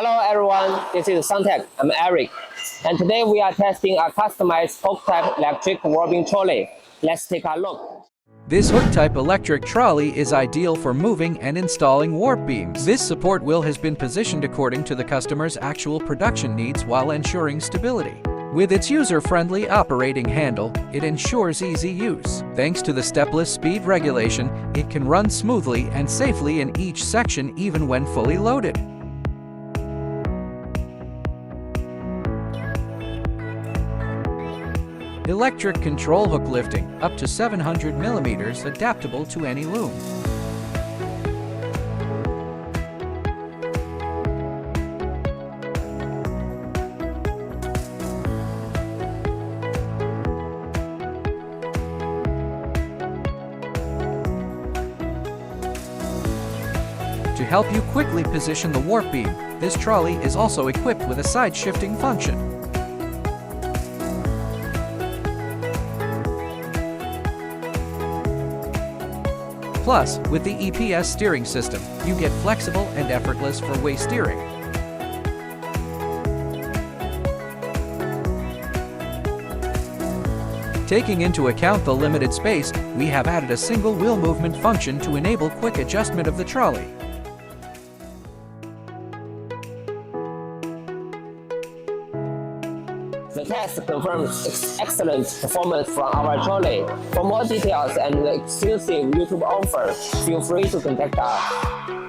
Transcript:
Hello everyone, this is SUNTECH. I'm Eric. And today we are testing a customized hook-type electric warping trolley. Let's take a look. This hook-type electric trolley is ideal for moving and installing warp beams. This support wheel has been positioned according to the customer's actual production needs while ensuring stability. With its user-friendly operating handle, it ensures easy use. Thanks to the stepless speed regulation, it can run smoothly and safely in each section even when fully loaded. Electric control hook lifting, up to 700 mm, adaptable to any loom. To help you quickly position the warp beam, this trolley is also equipped with a side shifting function. Plus, with the EPS steering system, you get flexible and effortless four-way steering. Taking into account the limited space, we have added a single wheel movement function to enable quick adjustment of the trolley. The test confirms excellent performance from our trolley. For more details and exclusive YouTube offer, feel free to contact us.